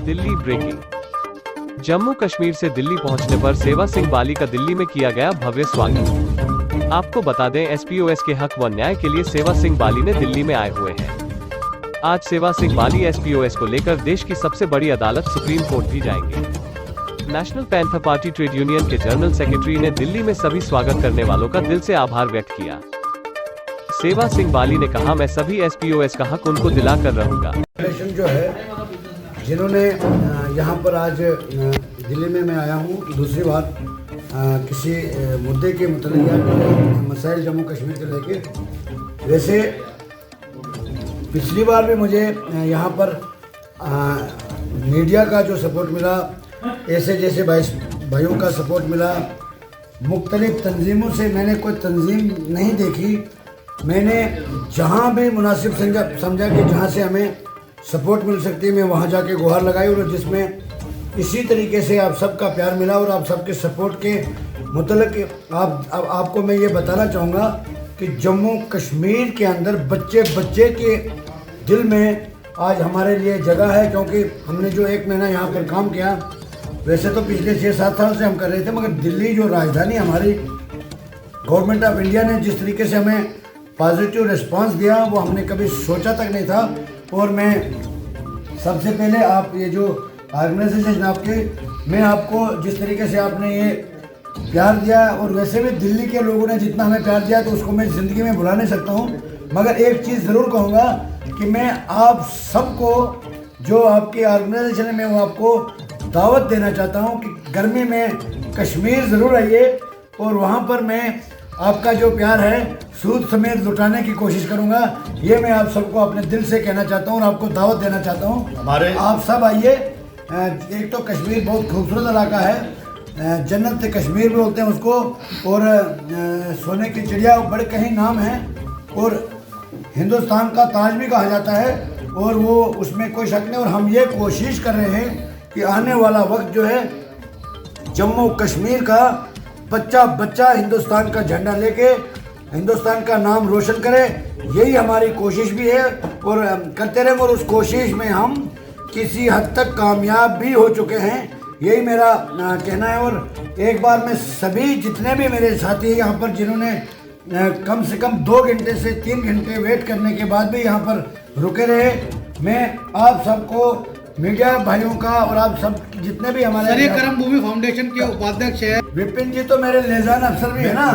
Delhi breaking. Jammu Kashmir से दिल्ली पहुंचने पर सेवा सिंह बाली का दिल्ली में किया गया भव्य स्वागत। आपको बता दें, एसपीओएस के हक व न्याय के लिए सेवा सिंह बाली ने दिल्ली में आए हुए हैं। आज सेवा सिंह बाली एसपीओएस को लेकर देश की सबसे बड़ी अदालत सुप्रीम कोर्ट भी जाएंगे। National panther party trade union के जनरल सेक्रेटरी ने दिल्ली में सभी स्वागत करने वालों का दिल से आभार व्यक्त किया। सेवा सिंह बाली ने कहा, मैं सभी एसपीओएस का हक उनको दिला कर रहूंगा। जो है जिन्होंने यहाँ पर आज दिल्ली में मैं आया हूँ दूसरी बार किसी मुद्दे के मतलब या मसाइल जम्मू कश्मीर के लेके। वैसे पिछली बार भी मुझे यहाँ पर मीडिया का जो सपोर्ट मिला, ऐसे जैसे भाइयों का सपोर्ट मिला, मुख्तलिफ तंजीमों से मैंने कोई तंजीम नहीं देखी। मैंने जहाँ भी मुनासिब समझा कि जहाँ से हमें सपोर्ट मिल सकती है, मैं वहाँ जाके गुहार लगाई, और जिसमें इसी तरीके से आप सबका प्यार मिला और आप सबके सपोर्ट के मुतल्लिक़ आपको मैं ये बताना चाहूँगा कि जम्मू कश्मीर के अंदर बच्चे के दिल में आज हमारे लिए जगह है, क्योंकि हमने जो 1 महीना यहाँ पर काम किया, वैसे तो पिछले 6-7 साल से हम कर रहे थे, मगर दिल्ली जो राजधानी हमारी गवर्नमेंट ऑफ इंडिया ने जिस तरीके से हमें पॉजिटिव रिस्पांस दिया वो हमने कभी सोचा तक नहीं था। और मैं सबसे पहले आप ये जो ऑर्गेनाइजेशन आपके, मैं आपको जिस तरीके से आपने ये प्यार दिया, और वैसे भी दिल्ली के लोगों ने जितना हमें प्यार दिया तो उसको मैं ज़िंदगी में भुला नहीं सकता हूँ। मगर एक चीज़ ज़रूर कहूँगा कि मैं आप सबको जो आपकी ऑर्गेनाइजेशन है, मैं वो आपको दावत देना चाहता हूँ कि गर्मी में कश्मीर ज़रूर आइए, और वहाँ पर मैं आपका जो प्यार है सूद समेत लुटाने की कोशिश करूंगा। ये मैं आप सबको अपने दिल से कहना चाहता हूँ और आपको दावत देना चाहता हूँ। आप सब आइए। एक तो कश्मीर बहुत खूबसूरत इलाका है, जन्नत कश्मीर भी बोलते हैं उसको, और सोने की चिड़िया बड़े कहीं नाम है, और हिंदुस्तान का ताज भी कहा जाता है, और वो उसमें कोई शक नहीं। और हम ये कोशिश कर रहे हैं कि आने वाला वक्त जो है जम्मू कश्मीर का बच्चा हिंदुस्तान का झंडा लेके हिंदुस्तान का नाम रोशन करे, यही हमारी कोशिश भी है और करते रहेंगे। और उस कोशिश में हम किसी हद तक कामयाब भी हो चुके हैं, यही मेरा कहना है। और एक बार मैं सभी जितने भी मेरे साथी यहाँ पर जिन्होंने कम से कम 2 घंटे से 3 घंटे वेट करने के बाद भी यहाँ पर रुके रहे, मैं आप सबको मीडिया भाइयों का और आप सब जितने भी हमारे सर, ये कर्म भूमि फाउंडेशन के उपाध्यक्ष है विपिन जी, तो मेरे लेजान अफसर भी है ना।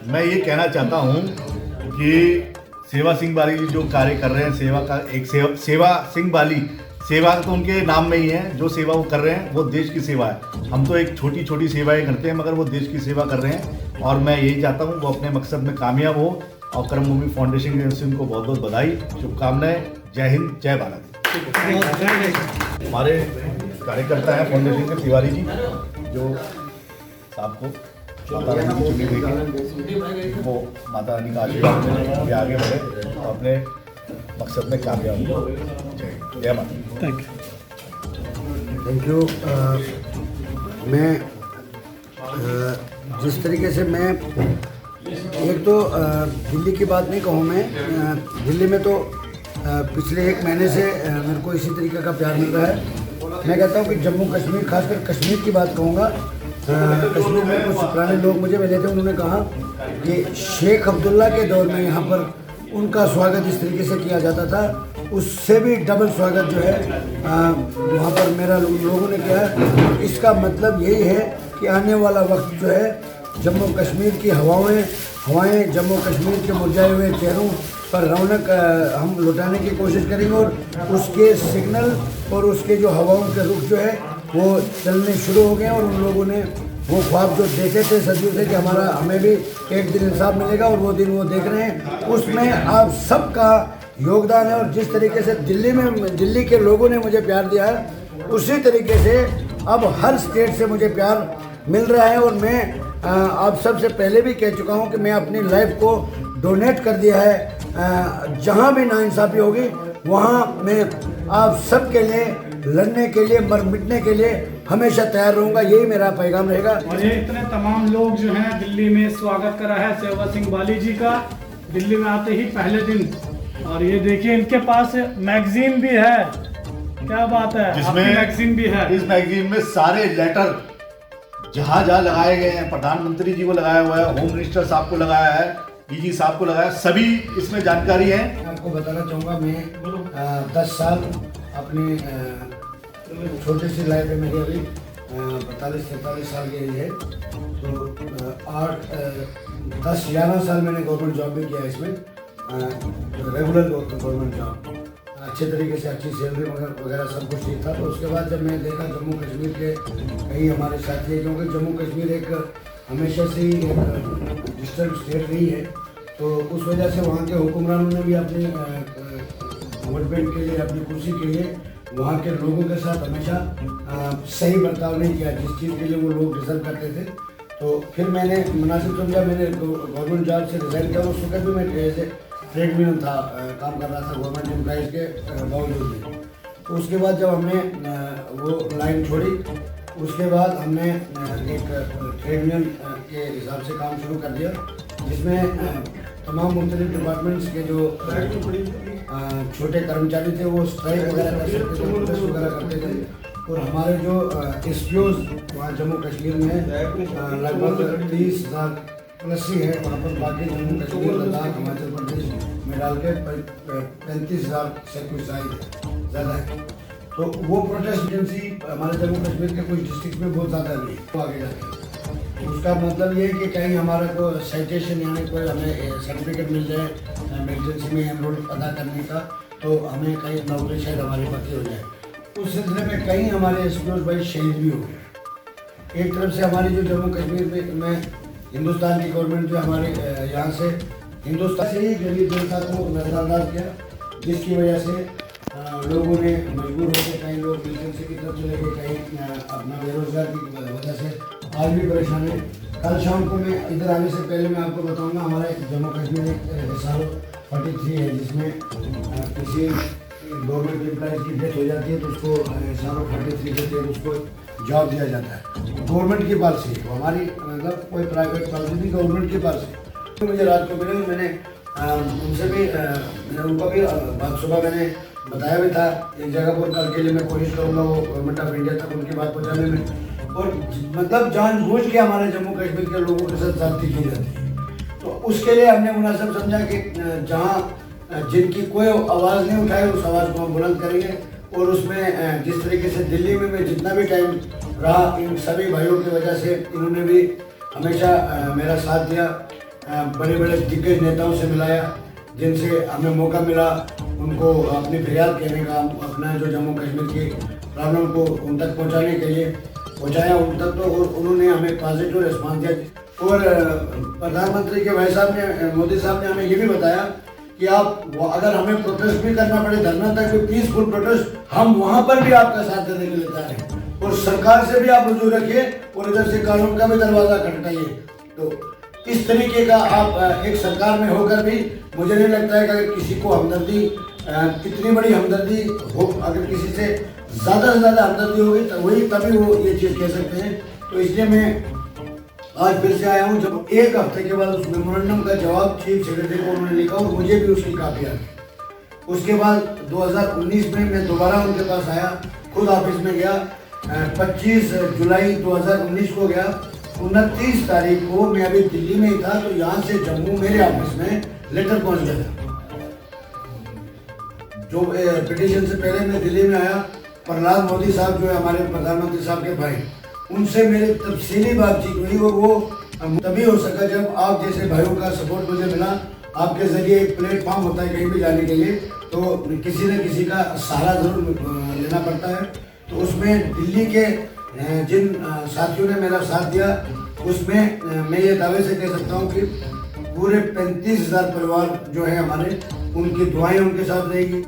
मैं ये कहना चाहता हूँ कि सेवा सिंह बाली जो कार्य कर रहे हैं, सेवा का एक सेवा सिंह बाली, सेवा तो उनके नाम में ही है। जो सेवा वो कर रहे हैं वो देश की सेवा है। हम तो एक छोटी सेवाएं करते हैं, मगर वो देश की सेवा कर रहे हैं, और मैं यही चाहता हूँ वो अपने मकसद में कामयाब हो। और कर्म भूमि फाउंडेशन की तरफ से उनको बहुत बहुत बधाई, शुभकामनाएं। जय हिंद, जय भारत। हमारे कार्यकर्ता हैं फाउंडेशन के तिवारी जी, जो आपको माता रानी की चुनी देखे, वो माता रानी का आशीर्वाद मिले, ये आगे बढ़े और अपने मकसद में कामयाब हो। जय माता। Thank you. मैं जिस तरीके से मैं एक तो दिल्ली की बात नहीं कहूँ, मैं दिल्ली में तो पिछले 1 महीने से मेरे को इसी तरीके का प्यार मिल रहा है। मैं कहता हूँ कि जम्मू कश्मीर, खासकर कश्मीर की बात कहूँगा, कश्मीर में कुछ पुराने लोग मुझे मिले थे, उन्होंने कहा कि शेख अब्दुल्ला के दौर में यहाँ पर उनका स्वागत इस तरीके से किया जाता था, उससे भी डबल स्वागत जो है वहाँ पर मेरा लोगों ने किया। इसका मतलब यही है कि आने वाला वक्त जो है जम्मू कश्मीर की हवाएं जम्मू कश्मीर के मुरझाए हुए चेहरों पर रौनक हम लुटाने की कोशिश करेंगे, और उसके सिग्नल और उसके जो हवाओं के रुख जो है वो चलने शुरू हो गए। और उन लोगों ने वो ख्वाब जो देखे थे सदियों से कि हमें भी एक दिन इंसाफ मिलेगा, और वो दिन वो देख रहे हैं। उसमें आप सबका योगदान है, और जिस तरीके से दिल्ली के लोगों ने मुझे प्यार दिया है, उसी तरीके से अब हर स्टेट से मुझे प्यार मिल रहा है। और मैं आप सबसे पहले भी कह चुका हूँ कि मैं अपनी लाइफ को डोनेट कर दिया है। जहाँ भी नाइंसाफ़ी होगी वहाँ मैं आप सब के लिए लड़ने के लिए, मर मिटने के लिए हमेशा तैयार रहूँगा, यही मेरा पैगाम रहेगा। और ये इतने तमाम लोग जो हैं दिल्ली में स्वागत करा है सेवा सिंह बाली जी का, दिल्ली में आते ही पहले दिन। और ये देखिए इनके पास मैगजीन भी है, क्या बात है, आपकी मैगजीन भी है। इस मैगजीन में सारे लेटर जहाँ जहाँ लगाए गए हैं, प्रधानमंत्री जी को लगाया हुआ है, होम मिनिस्टर साहब को लगाया है, डीजी साहब को लगाया, सभी इसमें जानकारी है। मैं आपको बताना चाहूँगा, मैं 10 साल अपनी छोटी सी लाइफ में मेरी अभी 45-43 साल की एज है, तो 10-11 साल मैंने गवर्नमेंट जॉब भी किया इसमें, रेगुलर गवर्नमेंट जॉब, अच्छे तरीके से अच्छी सैलरी वगैरह सब कुछ ठीक था। तो उसके बाद जब मैं देखा जम्मू कश्मीर के कई हमारे साथी, क्योंकि जम्मू कश्मीर एक हमेशा से ही डिस्टर्ब स्टेट रही है, तो उस वजह से वहाँ के हुक्मरानों ने भी अपनी गवर्नमेंट के लिए, अपनी कुर्सी के लिए वहाँ के लोगों के साथ हमेशा सही बर्ताव नहीं किया, जिस चीज़ के लिए वो लोग डिजर्व करते थे। तो फिर मैंने मुनासिब समझा, मैंने गवर्नमेंट जॉब से रिजाइन किया। उस वक्त भी मैं ट्रेड यूनियन था, काम कर रहा था गवर्नमेंट एम्प्लॉइज़ के बावजूद भी। तो उसके बाद जब हमने वो लाइन छोड़ी, उसके बाद हमने एक ट्रेड यूनियन के हिसाब से काम शुरू कर दिया, जिसमें तमाम मुख्तलिफ डिपार्टमेंट्स के जो छोटे कर्मचारी थे वो स्ट्राइक वगैरह कर सकते थे, प्रोटेस्ट वगैरह करते थे। और हमारे जो एसपीओज वहाँ जम्मू कश्मीर में लगभग 30,000 प्लस ही है, वहाँ पर बाकी जम्मू कश्मीर, लद्दाख, हिमाचल प्रदेश में डाल के 35,000 से कुछ ज़्यादा है। तो वो प्रोटेस्ट एजेंसी हमारे जम्मू कश्मीर के कुछ डिस्ट्रिक्ट में बहुत ज़्यादा भी है आगे जाके। उसका मतलब ये है कि कहीं हमारा को साइटेशन यानी कोई हमें सर्टिफिकेट मिल जाए इमरजेंसी में एनरोल अदा करने का, तो हमें कहीं नौकरी शायद हमारी पक्की हो जाए। उस सिलसिले में कई हमारे एसपीओ भाई शहीद भी हो गए। एक तरफ से हमारी जो जम्मू कश्मीर में हिंदुस्तान की गवर्नमेंट जो हमारे यहाँ से हिंदुस्तान से ही गरीब जनता को नजरअंदाज किया, जिसकी वजह से लोगों ने मजबूर होकर कई लोग एजेंसी की तरफ चले गए, कहीं अपना बेरोजगार की वजह से आज भी परेशान है। कल शाम को मैं इधर आने से पहले मैं आपको बताऊंगा, हमारे जम्मू कश्मीर एक SRO 43 है, जिसमें किसी गवर्नमेंट एम्प्लॉइज की डेथ हो जाती है तो उसको SRO 43 के तहत उसको जॉब दिया जाता है। गवर्नमेंट की पॉलिसी है, हमारी मतलब कोई प्राइवेट पॉलिसी नहीं, गवर्नमेंट की पॉलिसी। तो मुझे रात को मिले, मैंने उनसे भी उनको भी सुबह मैंने बताया भी था, एक जगह पर कल के लिए मैं कोशिश करूँगा वो गवर्नमेंट ऑफ इंडिया तक उनकी बात पहुँचाने में, और मतलब जानबूझ के हमारे जम्मू कश्मीर के लोगों के साथ ज्यादती की जाती है। तो उसके लिए हमने मुनासिब समझा कि जहाँ जिनकी कोई आवाज़ नहीं उठाए उस आवाज़ को हम बुलंद करेंगे। और उसमें जिस तरीके से दिल्ली में मैं जितना भी टाइम रहा, इन सभी भाइयों की वजह से इन्होंने भी हमेशा मेरा साथ दिया, बड़े बड़े दिग्गज नेताओं से मिलाया, जिनसे हमें मौका मिला उनको अपनी फरियाद कहने का, अपना जो जम्मू कश्मीर की प्रॉब्लम को उन तक पहुँचाने के लिए पहुँचाया उन तक। तो और उन्होंने हमें पॉजिटिव रिस्पॉन्स दिया। और प्रधानमंत्री के भाई साहब ने, मोदी साहब ने हमें ये भी बताया कि आप अगर हमें प्रोटेस्ट भी करना पड़े, धरना तक भी पीसफुल प्रोटेस्ट, हम वहाँ पर भी आपका साथ देने के लिए तैयार हैं। और सरकार से भी आप रुजू रखिए और इधर से कानून का भी दरवाज़ा खटकाइए। तो इस तरीके का आप एक सरकार में होकर भी मुझे नहीं लगता है कि अगर किसी को हमदर्दी, इतनी बड़ी हमदर्दी हो, अगर किसी से ज़्यादा से ज़्यादा हमदर्दी होगी तो वही तभी वो ये चीज़ कह सकते हैं। तो इसलिए मैं आज फिर से आया हूँ, जब एक हफ्ते के बाद उस मेमोरेंडम का जवाब चीफ सेक्रेटरी को उन्होंने लिखा और मुझे भी उसकी कापी आ गई। उसके बाद 2019 में मैं दोबारा उनके पास आया, खुद ऑफिस में गया, 25 जुलाई 2019 को गया, 29 तारीख को मैं अभी दिल्ली में ही था, तो यहाँ से जम्मू मेरे ऑफिस में लेटर पहुँच गया था। जो पिटीशन से पहले मैं दिल्ली में आया, प्रहलाद मोदी साहब जो है हमारे प्रधानमंत्री साहब के भाई, उनसे मेरी तफसीली बातचीत हुई और वो तभी हो सका जब आप जैसे भाइयों का सपोर्ट मुझे मिला। आपके जरिए एक प्लेटफॉर्म होता है कहीं भी जाने के लिए, तो किसी न किसी का सहारा जरूर लेना पड़ता है। तो उसमें दिल्ली के जिन साथियों ने मेरा साथ दिया, उसमें मैं ये दावे से कह सकता हूँ कि पूरे 35,000 परिवार जो है हमारे, उनकी दुआएं उनके साथ रहेगी।